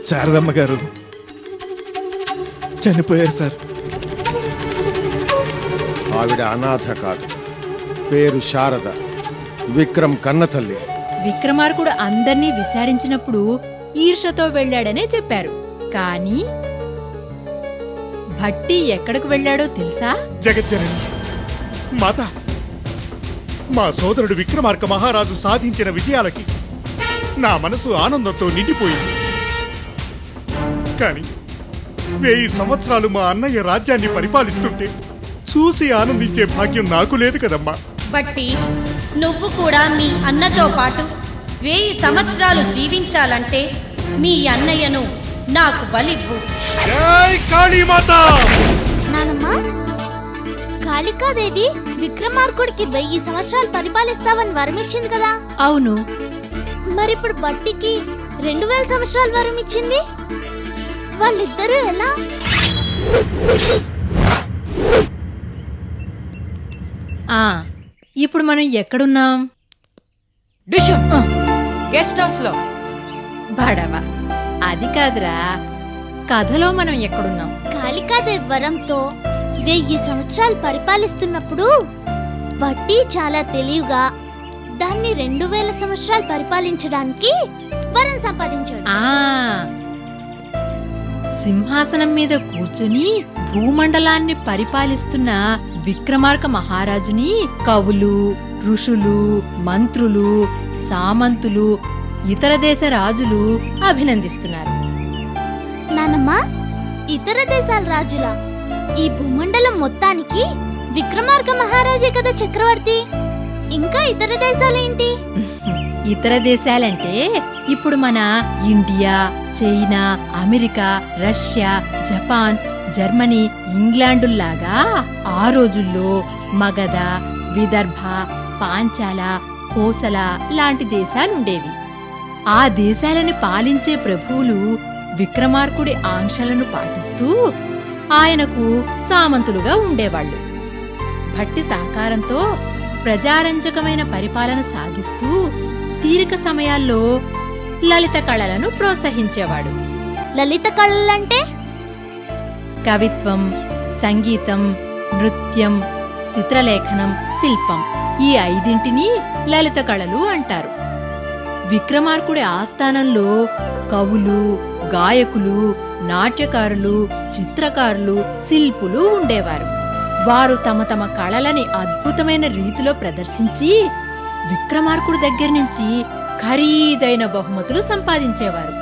శారదమ్మ గారు చనిపోయారు సార్. ఆవిడ అనాథ కాదు, పేరు శారద, విక్రమ్ కన్నతల్లి. విక్రమార్కుడు అందర్నీ విచారించినప్పుడు ఈర్షతో వెళ్ళాడనే చెప్పారు. కానీ భట్టి ఎక్కడికి వెళ్ళాడో తెలుసా? జగజ్జనని మాత, మా సోదరుడు విక్రమార్క మహారాజు సాధించిన విజయాలకి నా మనసు ఆనందంతో నిండిపోయింది. కాని 1000 సంవత్సరాలు మా అన్నయ్య రాజ్యాన్ని పరిపాలిస్తుంటే చూసి ఆనందించే భాగ్యం నాకు లేదు కదమ్మా. బట్టి నువ్వు కూడా మీ అన్నతో పాటు 1000 సంవత్సరాలు జీవించాలంటే మీ అన్నయ్యను నాకు బలివ్వు. జై కాళీమాత! నానమ్మా, కాళికాదేవి విక్రమార్కుడికి 1000 సంవత్సరాలు పరిపాలిస్తావని వరమిచ్చింది కదా? అవును. మరిప్పుడు బట్టికి 2000 సంవత్సరాలు వరం ఇచ్చింది. వాళ్ళిద్దరూ ఎలా? ఇప్పుడు మనం ఎక్కడున్నాం? గెస్ట్ హౌస్ లో. బాడవా, అది కాదురా, కథలో మనం ఎక్కడున్నాం? కాళికాదేవి వరంతో 1000 సంవత్సరాలు పరిపాలిస్తున్నప్పుడు బట్టి చాలా తెలివిగా దాన్ని 2000 సంవత్సరాలు పరిపాలించడానికి వరం సంపాదించాడు. సింహాసనం మీద కూర్చుని భూమండలాన్ని పరిపాలిస్తున్న విక్రమార్క మహారాజుని కవులు, ఋషులు, మంత్రులు, సామంతులు, ఇతర దేశ రాజులు అభినందిస్తున్నారు. నానమ్మా, ఇతర దేశాల రాజుల ఈ భూమండలం మొత్తానికి విక్రమార్క మహారాజే కదా చక్రవర్తి. ఇంకా ఇతర దేశాలేంటి? ఇతర దేశాలంటే ఇప్పుడు మన India, China, America, Russia, Japan, Germany, ఇంగ్లాండుల్లాగా ఆ రోజుల్లో మగధ, విదర్భ, పాంచాల, కోసల లాంటి దేశాలుండేవి. ఆ దేశాలను పాలించే ప్రభువులు విక్రమార్కుడి ఆంక్షలను పాటిస్తూ ఆయనకు సామంతులుగా ఉండేవాళ్లు. భట్టి సహకారంతో ప్రజారంజకమైన పరిపాలన సాగిస్తూ తీరిక సమయాల్లో లలిత కళలను ప్రోత్సహించేవాడు. లలిత కళలంటే కవిత్వం, సంగీతం, నృత్యం, చిత్రలేఖనం, శిల్పం, ఈ 5ంటిని లలిత కళలు అంటారు. విక్రమార్కుడి ఆస్థానంలో కవులు, గాయకులు, నాట్యకారులు, చిత్రకారులు, శిల్పులు ఉండేవారు. వారు తమ తమ కళలని అద్భుతమైన రీతిలో ప్రదర్శించి విక్రమార్కుడి దగ్గర నుంచి ఖరీదైన బహుమతులు సంపాదించేవారు.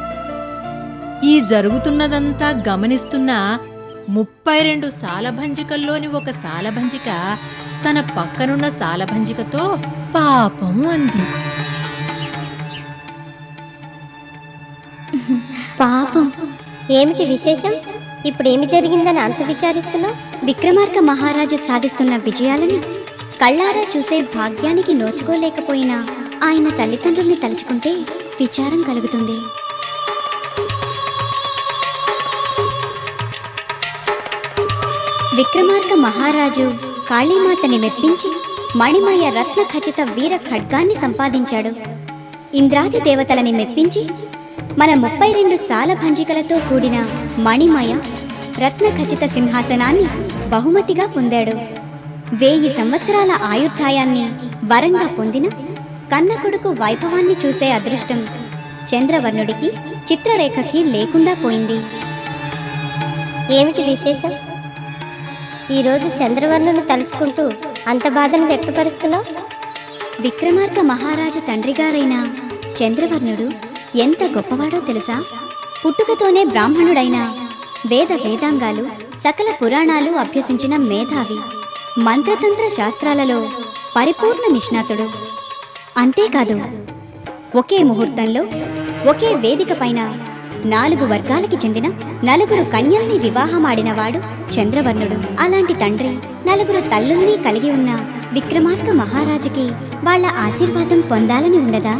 ఈ జరుగుతున్నదంతా గమనిస్తున్న 32 సాలభంజికల్లోని ఒక సాలభంజిక తన పక్కనున్న సాలభంజికతో పాపం అంది. పాపం, ఏమిటి విశేషం? ఇప్పుడేమి జరిగిందని అంత విచారిస్తున్నావు? విక్రమార్క మహారాజు సాధిస్తున్న విజయాలని కళ్ళారా చూసే భాగ్యానికి నోచుకోలేకపోయినా ఆయన తల్లిదండ్రుల్ని తలుచుకుంటే విచారం కలుగుతుంది. విక్రమార్క మహారాజు కాళీమాతని మెప్పించి మణిమయ రత్న ఖచిత వీర ఖడ్గాన్ని సంపాదించాడు. ఇంద్రాది దేవతలని మెప్పించి మన 32 సాలభంజికలతో కూడిన మణిమయ రత్న ఖచిత సింహాసనాన్ని బహుమతిగా పొందాడు. 1000 సంవత్సరాల ఆయుర్దాయాన్ని వరంగా పొందిన కన్న కొడుకు వైభవాన్ని చూసే అదృష్టం చంద్రవర్ణుడికి, చిత్రరేఖకి లేకుండా పోయింది. ఏమిటి విశేషం? ఈరోజు చంద్రవర్ణుని తలుచుకుంటూ అంత బాధను వ్యక్తపరుస్తున్నావు? విక్రమార్క మహారాజు తండ్రిగారైన చంద్రవర్ణుడు ఎంత గొప్పవాడో తెలుసా? పుట్టుకతోనే బ్రాహ్మణుడైన వేదాంగాలు, సకల పురాణాలు అభ్యసించిన మేధావి, మంత్రతంత్ర శాస్త్రాలలో పరిపూర్ణ నిష్ణాతుడు. అంతేకాదు, ఒకే ముహూర్తంలో ఒకే వేదిక పైన 4 వర్గాలకి చెందిన 4 కన్యల్ని వివాహమాడినవాడు చంద్రవర్ణుడు. అలాంటి తండ్రి, 4 తల్లుల్ని కలిగి ఉన్న విక్రమార్క మహారాజుకి వాళ్ళ ఆశీర్వాదం పొందాలని ఉండదా?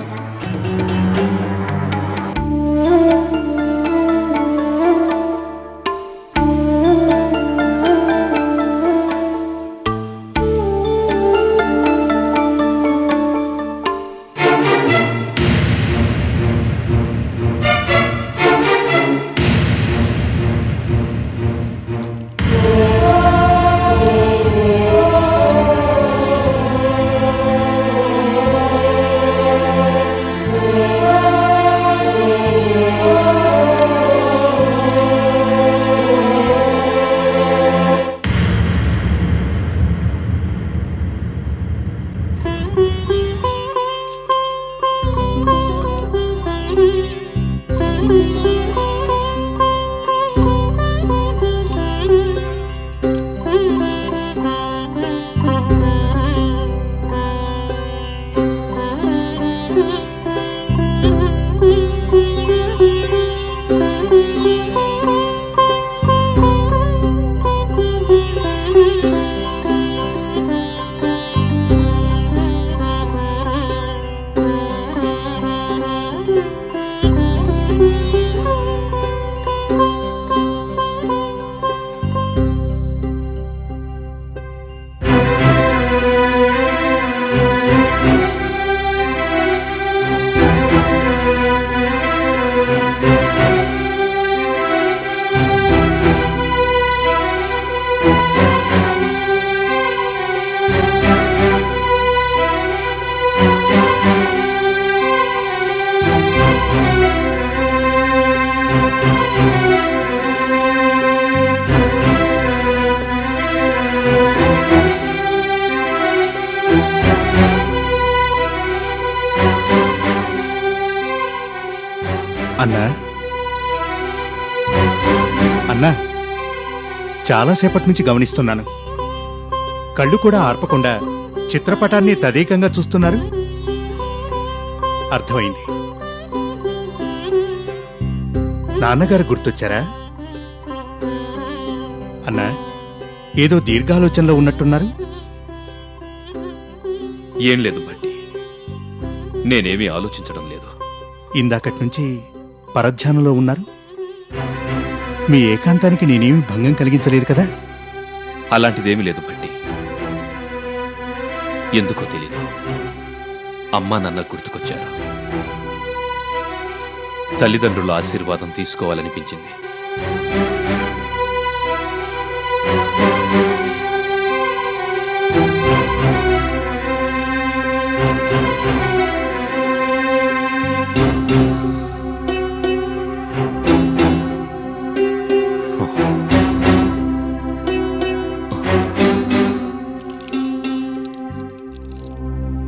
అన్నా అన్నా, చాలాసేపటి నుంచి గమనిస్తున్నాను. కళ్ళు కూడా ఆర్పకుండా చిత్రపటాన్ని తదేకంగా చూస్తున్నారు. అర్థమైంది. నాన్నగారు గుర్తొచ్చారా? అన్నా, ఏదో దీర్ఘాలోచనలో ఉన్నట్టున్నారు. ఏం లేదు బట్టి, నేనేమీ ఆలోచించడం లేదు. ఇందాకటి నుంచి పరధ్యానంలో ఉన్నారు. మీ ఏకాంతానికి నేనేమి భంగం కలిగించలేదు కదా? అలాంటిదేమీ లేదు బట్టి. ఎందుకో తెలీదు, అమ్మా నాన్న గుర్తుకొచ్చారు. తల్లిదండ్రుల ఆశీర్వాదం తీసుకోవాలనిపించింది.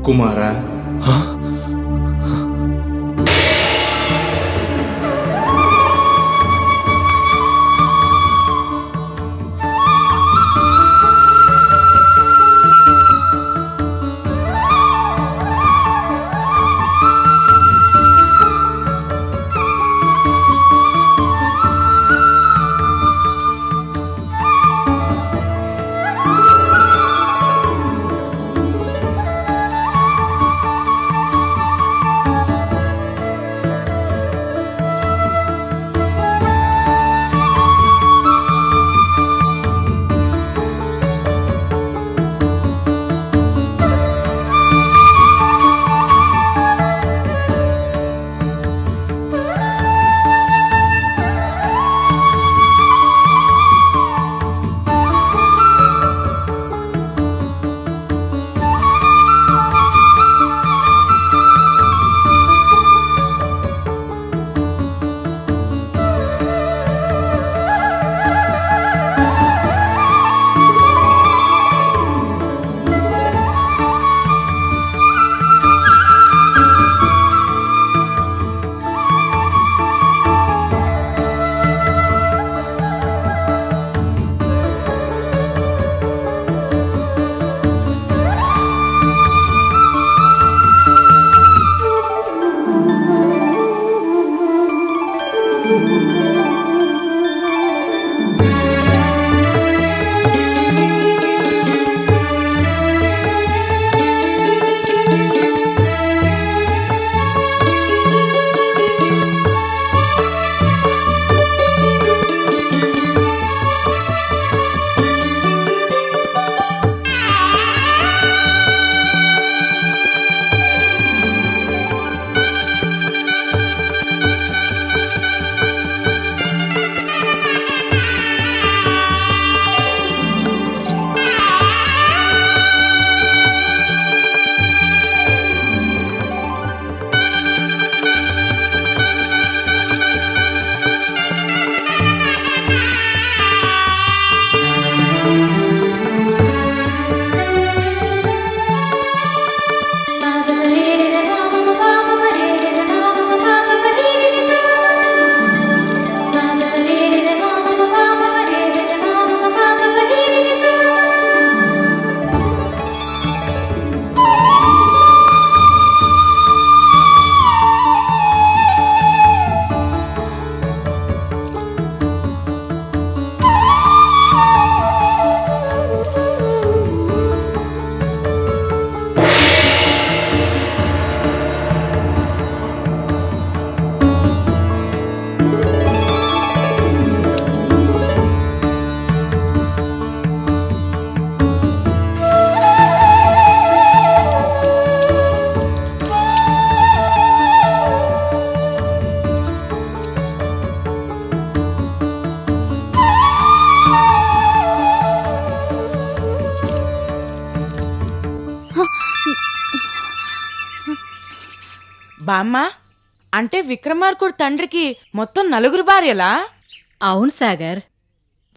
కుమారా, బామ్మ, అంటే విక్రమార్కుడు తండ్రికి మొత్తం 4 భార్యలా? అవును సాగర్.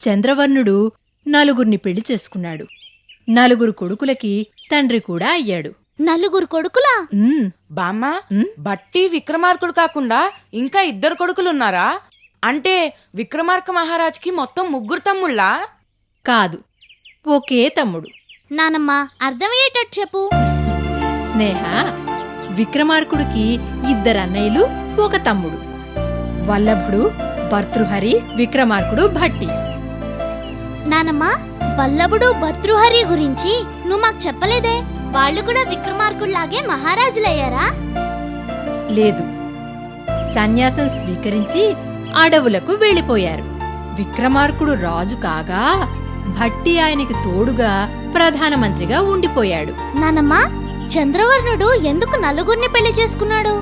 చంద్రవర్ణుడు 4 పెళ్లి చేసుకున్నాడు. 4 కొడుకులకి తండ్రి కూడా అయ్యాడు. 4 కొడుకులా? బామ్మ, బట్టి విక్రమార్కుడు కాకుండా ఇంకా 2 కొడుకులున్నారా? అంటే విక్రమార్క మహారాజ్కి మొత్తం 3 తమ్ముళ్ళా? కాదు, ఒకే తమ్ముడు. నానమ్మ, అర్థమయ్యేటట్టు చెప్పు. స్నేహ, విక్రమార్కుడికి 2 అన్నయ్యలు, 1 తమ్ముడు. వల్లభుడు భర్తృహరి, విక్రమార్కుడు భట్టి. నానమ్మ, వల్లభుడు భర్తృహరి గురించి నువ్వు మాకు చెప్పలేదే. వాళ్ళు కూడా విక్రమార్కుడిలాగే మహారాజులయ్యారా? లేదు, సన్యాసం స్వీకరించి అడవులకు వెళ్ళిపోయారు. విక్రమార్కుడు రాజు కాగా భట్టి ఆయనకి తోడుగా ప్రధానమంత్రిగా ఉండిపోయాడు. నానమ్మ, చంద్రవర్ణుడు ఎందుకు 4 పెళ్లి చేసుకున్నాడు?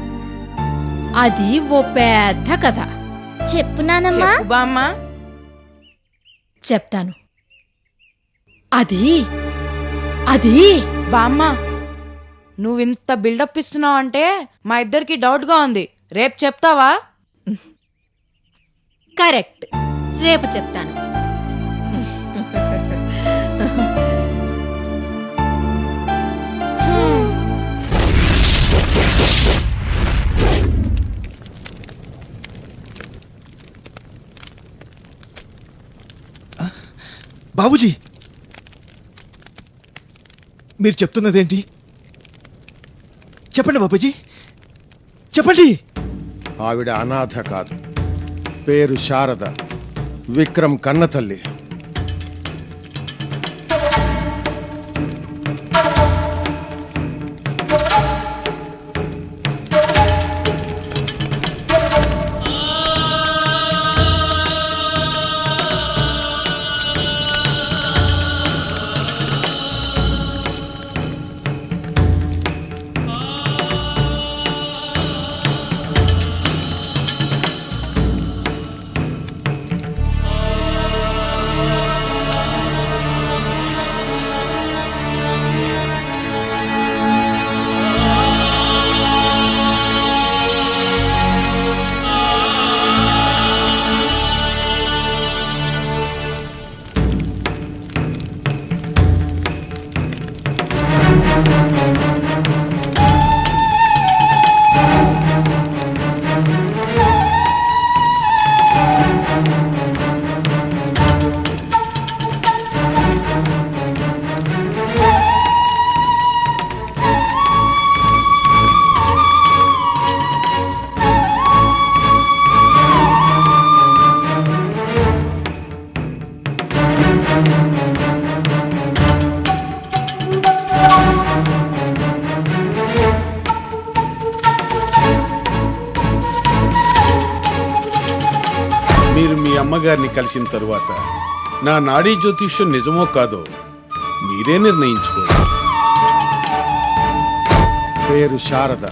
అది ఓ పెద్ద కథ. చెప్పు నానమ్మ. బామ్మ, చెప్తాను. అది బామ్మ, నువ్వింత బిల్డప్ ఇస్తున్నావు అంటే మా ఇద్దరికి డౌట్గా ఉంది. రేపు చెప్తావా? కరెక్ట్, రేపు చెప్తాను. బాబుజీ, మీరు చెప్తున్నదేంటి? చెప్పండి బాబుజీ, చెప్పండి. ఆవిడ అనాథ కాదు. పేరు శారద, విక్రమ్ కన్నతల్లి. మీరు మీ అమ్మగారిని కలిసిన తరువాత నా నాడీ జ్యోతిష్యం నిజమో కాదో మీరే నిర్ణయించుకోండి. పేరు శారద,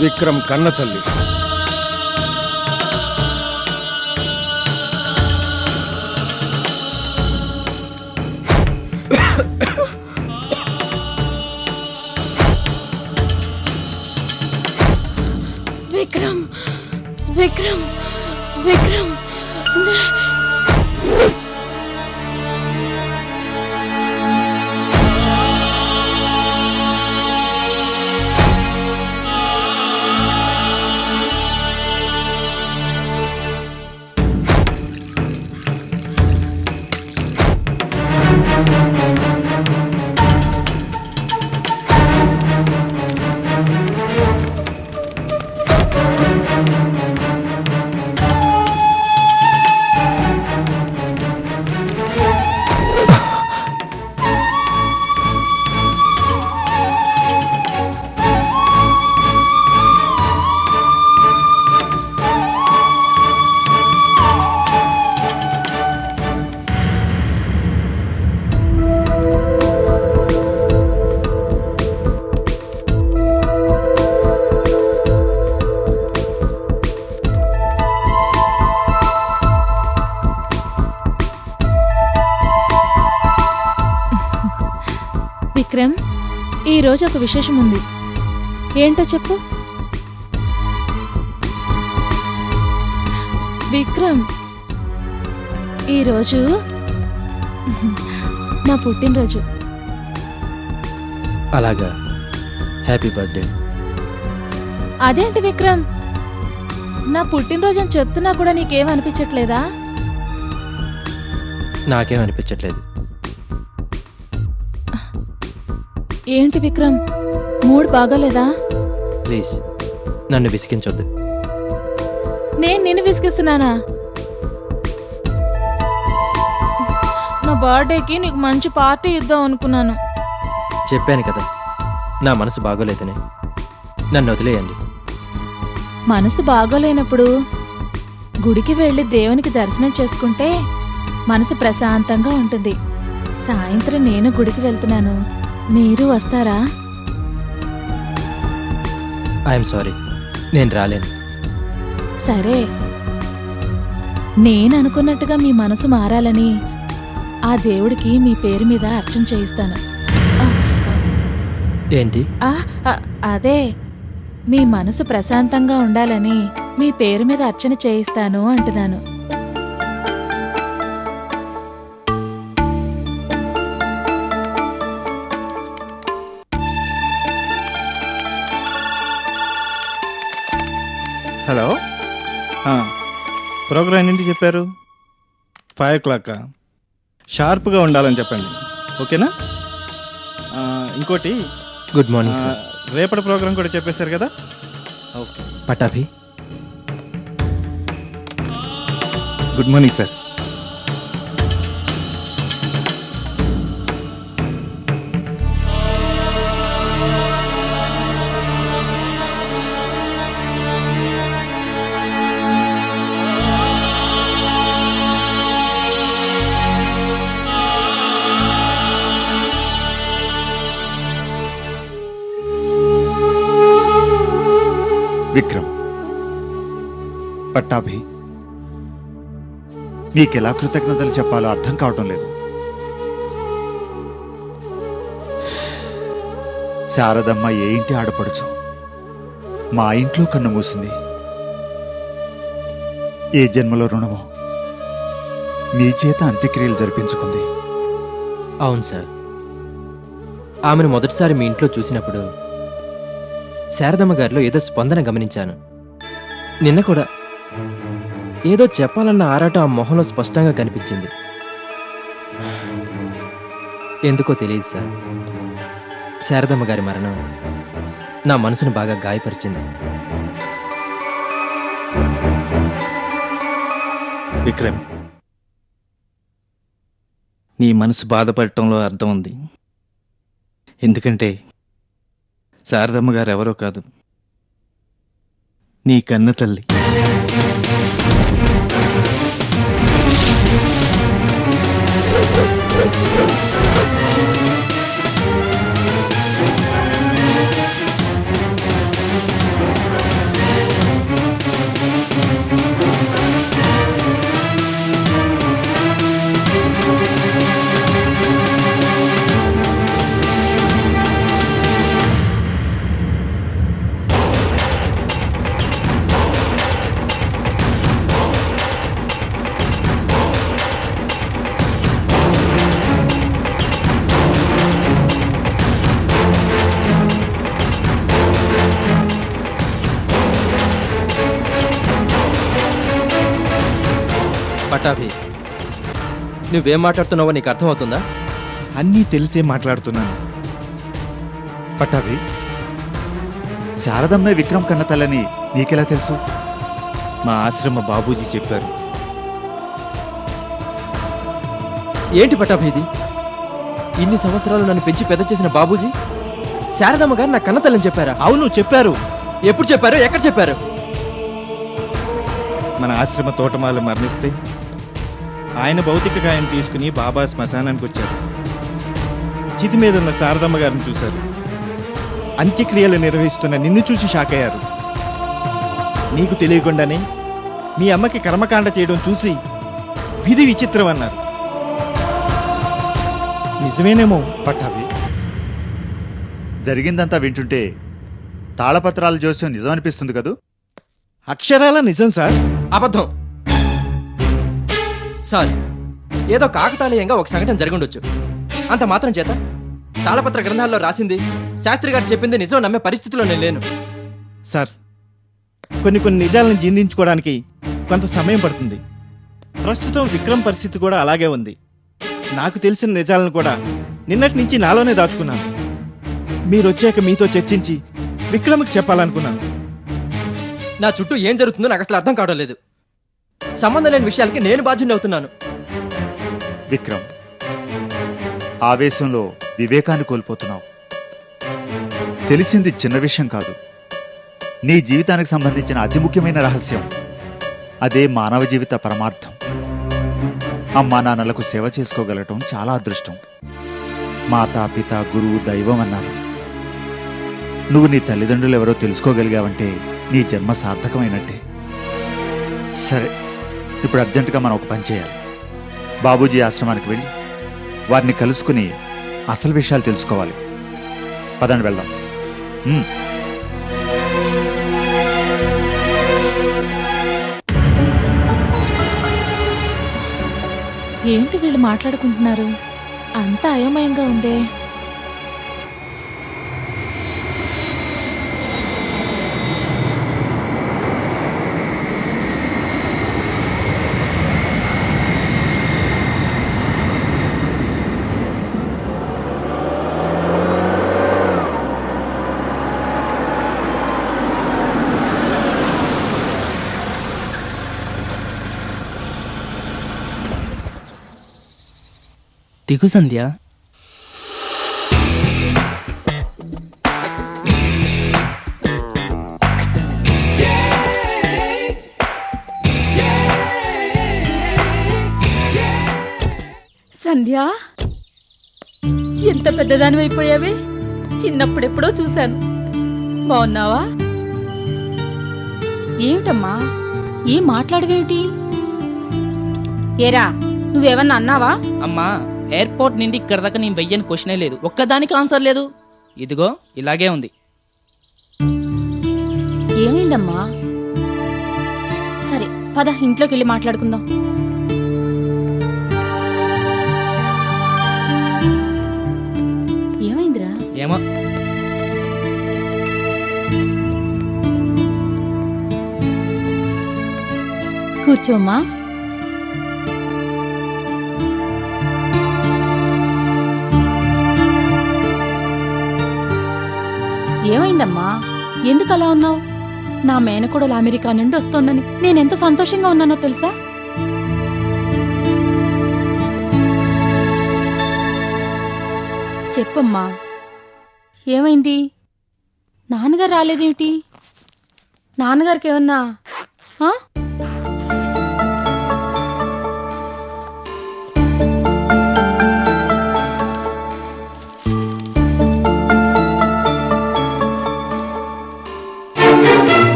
విక్రమ్ కన్నతల్లి. విక్రమ్, విక్రమ్, విక్రమ్. విక్రమ్, ఈరోజు ఒక విశేషం ఉంది. ఏంటో చెప్పు. విక్రమ్, ఈరోజు నా పుట్టినరోజు. అలాగా, హ్యాపీ బర్త్డే. అదేంటి విక్రమ్, నా పుట్టినరోజు అని చెప్తున్నా కూడా నీకేం అనిపించట్లేదా? నాకేం అనిపించట్లేదు. ఏంటి విక్రమ్, మూడ్ బాగాలేదా? ప్లీజ్ నన్ను విసిగించొద్దు. నేను నిన్ను విసిగిస్తున్నానా? నా బర్త్డేకి నీకు మంచి పార్టీ ఇద్దాం అనుకున్నాను. చెప్పాను కదా, నా మనసు బాగోలేదనే. నన్ను వదిలేయండి. మనసు బాగోలేనప్పుడు గుడికి వెళ్ళి దేవునికి దర్శనం చేసుకుంటే మనసు ప్రశాంతంగా ఉంటుంది. సాయంత్రం నేను గుడికి వెళ్తున్నాను, మీరు వస్తారా? ఐఎమ్ సారీ, నేను రాలేను. సరే, నేను అనుకున్నట్టుగా మీ మనసు మారాలని ఆ దేవుడికి మీ పేరు మీద అర్చన చేయిస్తాను. ఏంటి? అదే, మీ మనసు ప్రశాంతంగా ఉండాలని మీ పేరు మీద అర్చన చేయిస్తాను అంటున్నాను. హలో, ప్రోగ్రామ్ ఏంటి చెప్పారు? 5 o'clock. షార్ప్గా ఉండాలని చెప్పండి, ఓకేనా? ఇంకోటి, గుడ్ మార్నింగ్ సార్. రేపటి ప్రోగ్రామ్ కూడా చెప్పేశారు కదా? Okay. Pattabhi, good morning sir. Vikram, Pattabhi, నీకెలా కృతజ్ఞతలు చెప్పాలో అర్థం కావటం లేదు. శారదమ్మ ఏ ఇంటి ఆడపడుచు మా ఇంట్లో కన్ను మూసింది. ఏ జన్మలో రుణమో మీ చేత అంత్యక్రియలు జరిపించుకుంది. అవును సార్, ఆమెను మొదటిసారి మీ ఇంట్లో చూసినప్పుడు శారదమ్మ గారిలో ఏదో స్పందన గమనించాను. నిన్న కూడా ఏదో చెప్పాలన్న ఆరాటం ఆ మొహంలో స్పష్టంగా కనిపించింది. ఎందుకో తెలియదు సార్, శారదమ్మ గారి మరణం నా మనసును బాగా గాయపరిచింది. విక్రమ్, నీ మనసు బాధపడటంలో అర్థం ఉంది. ఎందుకంటే శారదమ్మ గారు ఎవరో కాదు, నీ కన్న తల్లి. పటాభి, నువ్వేం మాట్లాడుతున్నావో నీకు అర్థమవుతుందా? అన్నీ తెలిసే మాట్లాడుతున్నాను. పట్టాభి, శారదమ్మే విక్రమ్ కన్న తల్లని నీకెలా తెలుసు? మా ఆశ్రమ బాబూజీ చెప్పారు. ఏంటి పటాభి ఇది? ఇన్ని సంవత్సరాలు నన్ను పెంచి పెద్ద చేసిన బాబూజీ శారదమ్మ గారు నా కన్న తల్లని చెప్పారా? అవును, చెప్పారు. ఎప్పుడు చెప్పారు? ఎక్కడ చెప్పారు? మన ఆశ్రమ తోటమాలు మరణిస్తే ఆయన భౌతిక కాయం తీసుకుని బాబా శ్మశానానికి వచ్చారు. చితి మీద ఉన్న శారదమ్మ గారిని చూశారు. అంత్యక్రియలు నిర్వహిస్తున్న నిన్ను చూసి షాక్ అయ్యారు. నీకు తెలియకుండానే మీ అమ్మకి కర్మకాండ చేయడం చూసి విధి విచిత్రం అన్నారు. నిజమేనేమో పట్టాభి, జరిగిందంతా వింటుంటే తాళపత్రాల జోస్యం నిజం అనిపిస్తుంది కదూ? అక్షరాల నిజం సార్. అబద్ధం. సార్, ఏదో కాకతాళీయంగా ఒక సంఘటన జరుగుండొచ్చు. అంత మాత్రం చేత తాళపత్ర గ్రంథాల్లో రాసింది, శాస్త్రి గారు చెప్పింది నిజం నమ్మే పరిస్థితిలో నేను లేను. సార్, కొన్ని నిజాలను జీర్ణించుకోవడానికి కొంత సమయం పడుతుంది. ప్రస్తుతం విక్రమ్ పరిస్థితి కూడా అలాగే ఉంది. నాకు తెలిసిన నిజాలను కూడా నిన్నటి నుంచి నాలోనే దాచుకున్నాను. మీరు వచ్చాక మీతో చర్చించి విక్రమ్కి చెప్పాలనుకున్నాను. నా చుట్టూ ఏం జరుగుతుందో నాకు అసలు అర్థం కావడం లేదు. సంబంధం లేని విషయాలకి నేను బాధ్యుని అవుతున్నాను. విక్రమ్, ఆవేశంలో వివేకాన్ని కోల్పోతున్నావు. తెలిసింది చిన్న విషయం కాదు, నీ జీవితానికి సంబంధించిన అతి ముఖ్యమైన రహస్యం. అదే మానవ జీవిత పరమార్థం. అమ్మా నాన్నలకు సేవ చేసుకోగలటం చాలా అదృష్టం. మాతా పిత గురువు దైవం అన్నారు. నువ్వు నీ తల్లిదండ్రులు ఎవరో తెలుసుకోగలిగావంటే నీ జన్మ సార్థకమైనట్టే. సరే, ఇప్పుడు అర్జెంటుగా మనం ఒక పని చేయాలి. బాబూజీ ఆశ్రమానికి వెళ్ళి వారిని కలుసుకుని అసలు విషయాలు తెలుసుకోవాలి. పదండి, వెళ్దాం. ఏంటి వీళ్ళు మాట్లాడుకుంటున్నారు? అంతా అయోమయంగా ఉందే. దిగు సంధ్య. సంధ్య, ఎంత పెద్దదాని అయిపోయావే. చిన్నప్పుడెప్పుడో చూశాను. బాగున్నావా? ఏమిటమ్మా, ఏం మాట్లాడవేమిటి? ఏరా, నువ్వేమన్నా అన్నావా? అమ్మా, ఎయిర్పోర్ట్ నుండి ఇక్కడ దాకా నేను వెయ్యని క్వశ్చనే లేదు, ఒక్కదానికి ఆన్సర్ లేదు. ఇదిగో ఇలాగే ఉంది. ఏమైందమ్మా? సరే పద, ఇంట్లోకి వెళ్ళి మాట్లాడుకుందాం. ఏమైందిరా? ఏమో. కూర్చోమ్మా. ఏమైందమ్మా? ఎందుకు అలా ఉన్నావు? నా మేనకోడలు అమెరికా నుండి వస్తోందని నేనెంత సంతోషంగా ఉన్నానో తెలుసా? చెప్పమ్మా, ఏమైంది? నాన్నగారు రాలేదేమిటి? నాన్నగారికి ఏమన్నా?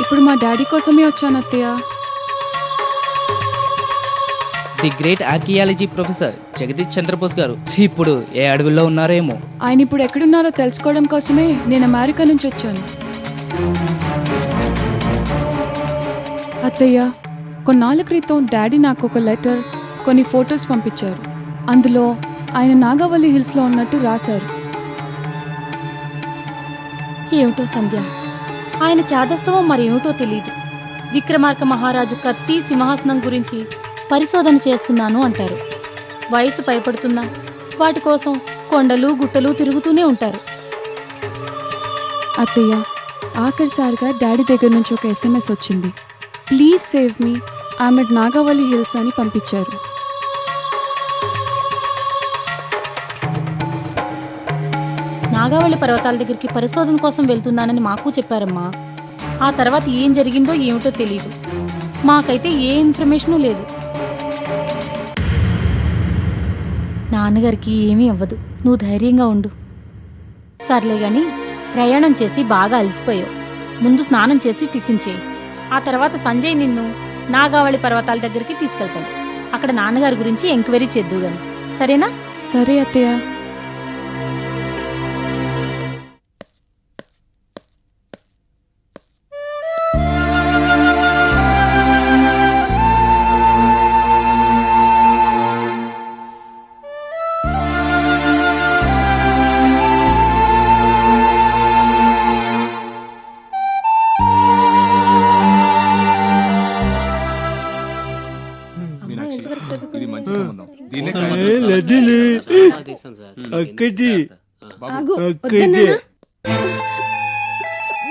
ఇప్పుడు మా డాడీ కోసమే వచ్చాను అత్తయ్య. The great archaeology professor Jagadish Chandrabose garu ఇప్పుడు ఏ అడవుల్లో ఉన్నారేమో. ఆయన ఇప్పుడు ఎక్కడున్నారో తెలుసుకోవడం కోసమే నేను అమెరికా నుంచి వచ్చాను. అత్తయ్య, కొన్నాళ్ళ క్రితం డాడీ నాకు ఒక లెటర్, కొన్ని ఫొటోస్ పంపించారు. అందులో ఆయన నాగావళి హిల్స్లో ఉన్నట్టు రాశారు. ఏమిటో సంధ్య, ఆయన చాదస్తవం మరేమిటో తెలియదు. విక్రమార్క మహారాజు కత్తి సింహాసనం గురించి పరిశోధన చేస్తున్నాను అంటారు. వయసు పైపడుతున్నా వాటి కోసం కొండలు గుట్టలు తిరుగుతూనే ఉంటారు. అత్తయ్య, ఆఖరిసారిగా డాడీ దగ్గర నుంచి ఒక SMS వచ్చింది. Please save me, I'm at Nagavali hills అని పంపించారు. నాగావళి పర్వతాల దగ్గరికి పరిశోధన కోసం వెళ్తున్నానని మాకు చెప్పారమ్మా. ఆ తర్వాత ఏం జరిగిందో ఏమిటో తెలియదు. మాకైతే ఏ ఇన్ఫర్మేషను లేదు. నాన్నగారికి ఏమీ అవ్వదు, నువ్వు ధైర్యంగా ఉండు. సర్లే గాని ప్రయాణం చేసి బాగా అలసిపోయావు. ముందు స్నానం చేసి టిఫిన్ చేయి. ఆ తర్వాత సంజయ్ నిన్ను నాగావళి పర్వతాల దగ్గరికి తీసుకెళ్తాడు. అక్కడ నాన్నగారి గురించి ఎంక్వైరీ చేద్దు గాని, సరేనా? సరే అత్తయ్య.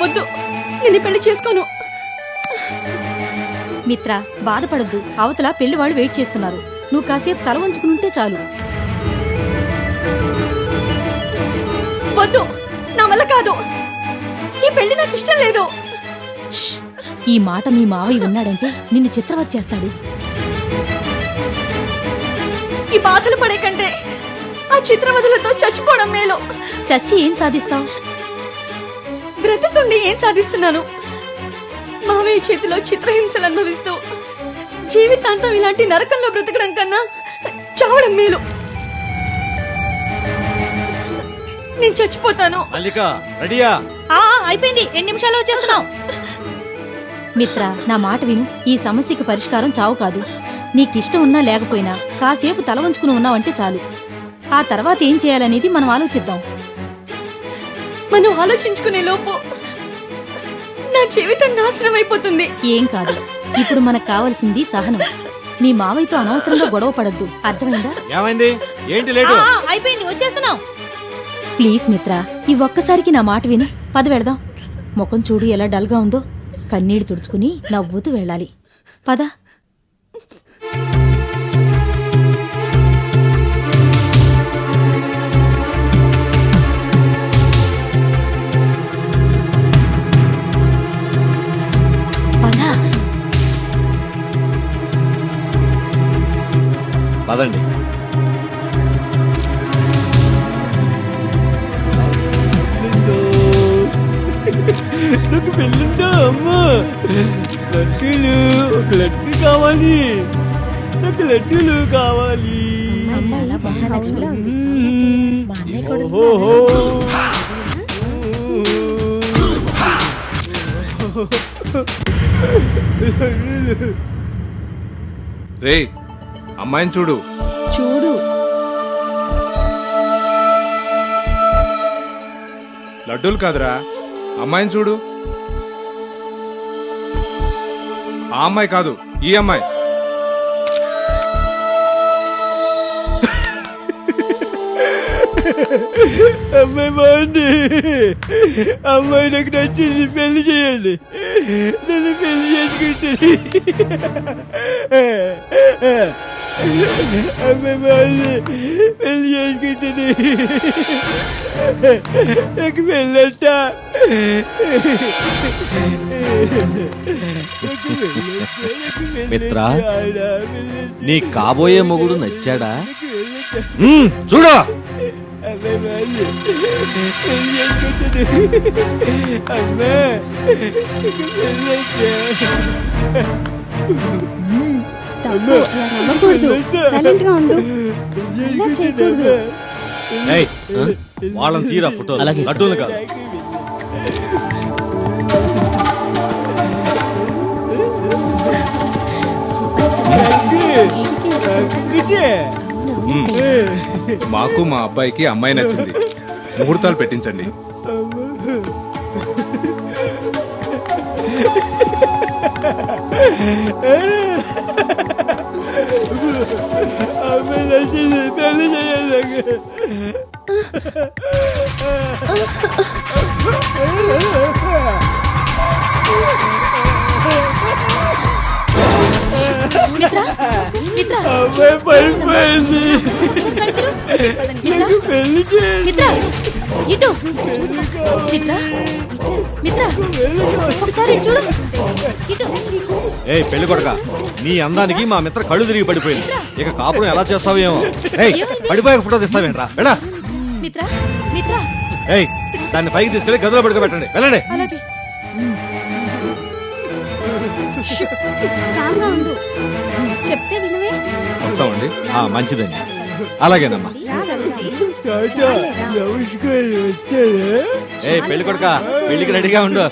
వద్దు, నేను పెళ్లి చేసుకోను. మిత్ర, బాధపడద్దు. అవతల పెళ్లి వాళ్ళు వెయిట్ చేస్తున్నారు. నువ్వు కాసేపు తల వంచుకునుంటే చాలు. వద్దు, నా వల్ల కాదు. ఈ పెళ్లి నాకు ఇష్టం లేదు. ఈ మాట మీ మావయ్య ఉన్నాడంటే నిన్ను చిత్రవత్ చేస్తాడు. ఈ బాధలు పడే కంటే ఆ చిత్రవదులతో చచ్చిపోవడం మేలు. చచ్చి ఏం సాధిస్తావు? బ్రతకుండి ఏం సాధిస్తున్నాను? మావయ్య చేతిలో చిత్రహింసలు అనుభవిస్తూ జీవితాంతం ఇలాంటి నరకంలో బ్రతకడం కన్నా చావడం మేలు. నేను చచ్చిపోతాను. అయిపోయింది, 2 నిమిషాలు వచ్చేస్తున్నావు. మిత్ర, నా మాట విను. ఈ సమస్యకి పరిష్కారం చావు కాదు. నీకిష్టం ఉన్నా లేకపోయినా కాసేపు తల వంచుకుని ఉన్నావంటే చాలు. ఆ తర్వాత ఏం చేయాలనేది మనం ఆలోచిద్దాం. మనం ఆలోచించుకునే లోపు నా జీవితం నాశనం అయిపోతుంది. ఏం కాదు, ఇప్పుడు మనకు కావాల్సింది సహనం. మీ మావయ్యతో అనవసరంగా గొడవ పడద్దు, అర్థమైందా? ఏమైంది? ఏంటి లేటు? అయిపోయింది, వచ్చేస్తున్నాం. ప్లీజ్ మిత్ర, ఈ ఒక్కసారికి నా మాట విని పద వెళదాం. ముఖం చూడు ఎలా డల్గా ఉందో. కన్నీళ్లు తుడుచుకుని నవ్వుతూ వెళ్ళాలి. పద. పదండి. నాకు పెళ్ళిందా అమ్మా? లడ్డూలు, ఒక లడ్డు కావాలి. నాకు లడ్డూలు కావాలి. రే, అమ్మాయిని చూడు. చూడు. లడ్డూలు కాదురా, అమ్మాయిని చూడు. ఆ అమ్మాయి కాదు, ఈ అమ్మాయి. అమ్మాయి బాగుంది. అమ్మాయి నాకు నచ్చింది. పెళ్లి చేయండి. నన్ను పెళ్లి చేసుకుంటుంది. అమ్మాయి బాగుంది. పెళ్లి చేసుకుంటుంది. నాకు పెళ్ళంట. మిత్ర, నీ కాబోయే మొగుడు నచ్చాడా? చూడు. సైలెంట్ గా ఉండు. ఇలా చేయకూడదు. వాళ్ళని తీరా ఫోటో. లడ్డూలు కాదు. మాకు మా అబ్బాయికి అమ్మాయి నచ్చింది. ముహూర్తాలు పెట్టించండి. పెళ్లి చేయాలి. మిత్ర, పడిపోయింది. పెళ్లి చేయాలి. ఇటు మిత్ర మిత్ర ఒకసారి చూడు ఇటు. ఏ పెళ్లి కొడక, నీ అందానికి మా మిత్ర కళ్ళు తిరిగి పడిపోయింది. ఇక కాపురం ఎలా చేస్తావేమో. ఏయ్ పడిపోయాక ఫోటో తీస్తావేంట్రా? వెళ్ళా. మిత్ర మిత్ర ఏయ్ దాన్ని పైకి తీసుకెళ్లి గదిలో పడుకోబెట్టండి. వెళ్ళండి. అలాగే. కామ్గా ఉండు, చెప్తే వినవే. వస్తామండి. మంచిదండి. అలాగేనమ్మా. ఏ పెళ్లి కొడక, పెళ్లికి రెడీగా ఉండు.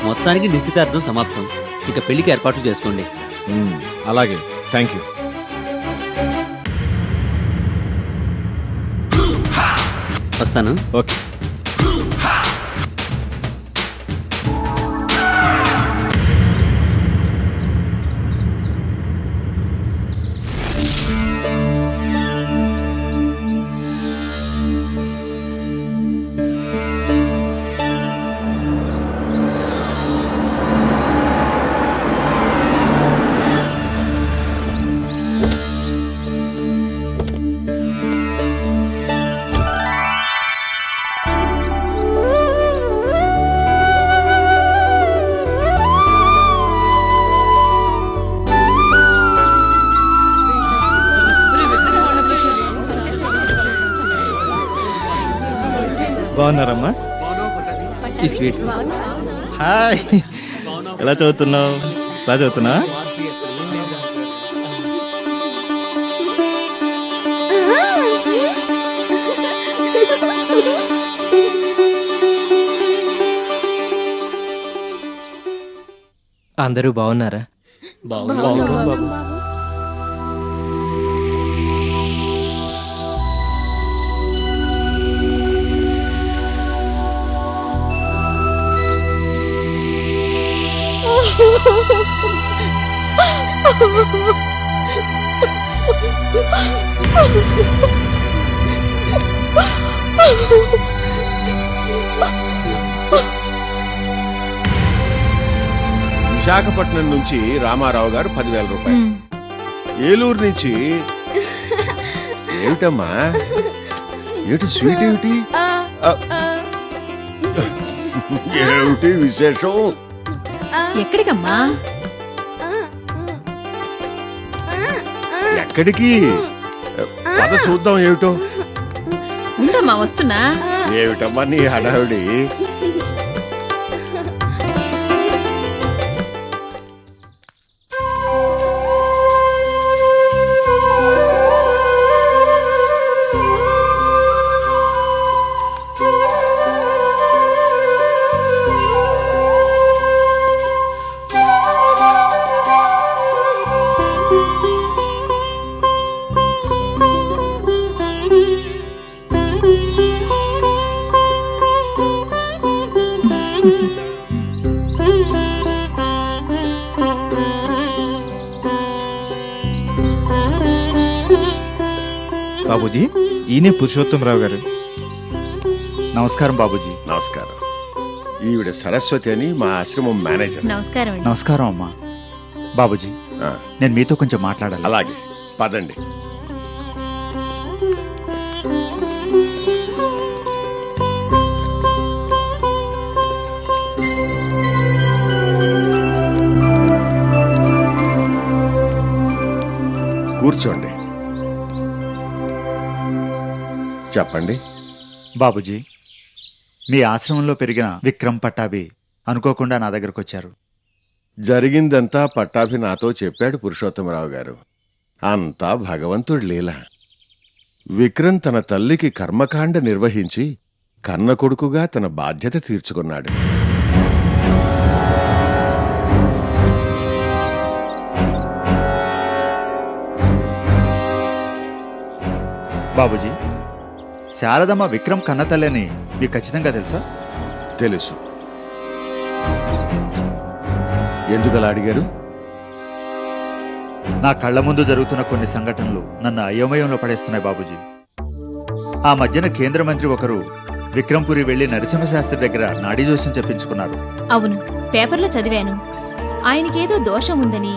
మొత్తానికి నిశ్చితార్థం సమాప్తం. ఇక పెళ్లికి ఏర్పాట్లు చేసుకోండి. అలాగే, థ్యాంక్ యూ. వస్తాను. ఓకే. బాగున్నారమ్మా? ఈ స్వీట్స్. హాయ్, ఎలా చదువుతున్నావు? బాగా చదువుతున్నా? అందరూ బాగున్నారా? బాబు. విశాఖపట్నం నుంచి రామారావు గారు 10,000 రూపాయలు. ఏలూరు నుంచి ఏమిటమ్మా? ఏమిటి స్వీట్? ఏమిటి ఏమిటి విశేషం? ఎక్కడికమ్మా? ఎక్కడికి? పద చూద్దాం. ఏమిటో ఉండమ్మా, వస్తున్నా. ఏమిటమ్మా నీ హడావిడి? బాబూజీ, ఈయనే పురుషోత్తమరావు గారు. నమస్కారం బాబూజీ. నమస్కారం. ఈవిడ సరస్వతి అని మా ఆశ్రమం మేనేజర్. నమస్కారం. నమస్కారం అమ్మా. బాబూజీ, నేను మీతో కొంచెం మాట్లాడాలి. అలాగే, పదండి. కూర్చోండి. చెప్పండి. బాబూజీ, మీ ఆశ్రమంలో పెరిగిన విక్రమ్ పట్టాభి అనుకోకుండా నా దగ్గరకు వచ్చారు. జరిగిందంతా పట్టాభి నాతో చెప్పాడు పురుషోత్తమరావు గారు. అంతా భగవంతుడి లీల. విక్రమ్ తన తల్లికి కర్మకాండ నిర్వహించి కన్న కొడుకుగా తన బాధ్యత తీర్చుకున్నాడు. బాబూజీ, శారదమ్మ విక్రమ్ కన్నతల్లని మీకు ఖచ్చితంగా తెలుసా? తెలుసు. ఎందుకలా అడిగారు? నా కళ్ల ముందు జరుగుతున్న కొన్ని సంఘటనలు నన్ను అయోమయంలో పడేస్తున్నాయి బాబూజీ. ఆ మధ్యన కేంద్ర మంత్రి ఒకరు విక్రంపురి వెళ్లి నరసింహశాస్త్రి దగ్గర నాడీ జోస్యం చెప్పించుకున్నారు. అవును, పేపర్లో చదివాను. ఆయనకేదో దోషం ఉందని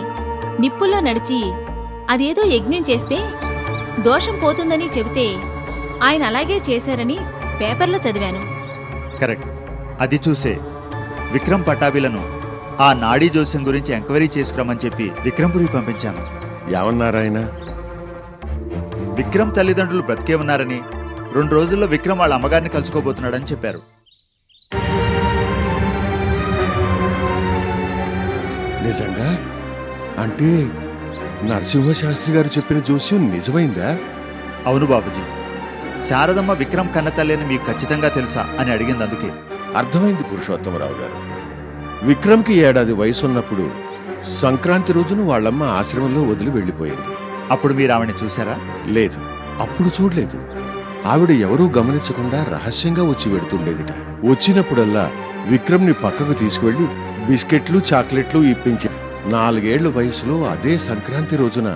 నిప్పుల్లో నడిచి అదేదో యజ్ఞం చేస్తే దోషం పోతుందని చెబితే ఆయన అలాగే చేశారని పేపర్లో చదివాను. కరెక్ట్. అది చూసే విక్రమ్ పటాభిలను ఆ నాడీ జోస్యం గురించి ఎంక్వైరీ చేసుకురమ్మని చెప్పి విక్రమ్పురికి పంపించాను. ఏమన్నారాయన? విక్రమ్ తల్లిదండ్రులు బ్రతికే ఉన్నారని 2 రోజుల్లో విక్రమ్ వాళ్ళ అమ్మగారిని కలుసుకోబోతున్నాడని చెప్పారు. నిజంగా? అంటే నరసింహశాస్త్రి గారు చెప్పిన జోస్యం నిజమైందా? అవును బాబుజీ. శారదమ్మ విక్రమ్ కన్నతల్లి అని మీకు ఖచ్చితంగా తెలుసా అని అడిగింది. అందుకే అర్థమైంది పురుషోత్తమరావు గారు. విక్రమ్కి 1 ఏడాది వయసున్నప్పుడు సంక్రాంతి రోజున వాళ్ళమ్మ ఆశ్రమంలో వదిలి వెళ్ళిపోయింది. అప్పుడు మీరు ఆవిడని చూసారా? లేదు, అప్పుడు చూడలేదు. ఆవిడ ఎవరూ గమనించకుండా రహస్యంగా వచ్చి వెడుతుండేదిట. వచ్చినప్పుడల్లా విక్రమ్ని పక్కకు తీసుకువెళ్లి బిస్కెట్లు చాక్లెట్లు ఇప్పించా. 4 ఏళ్ల వయసులో అదే సంక్రాంతి రోజున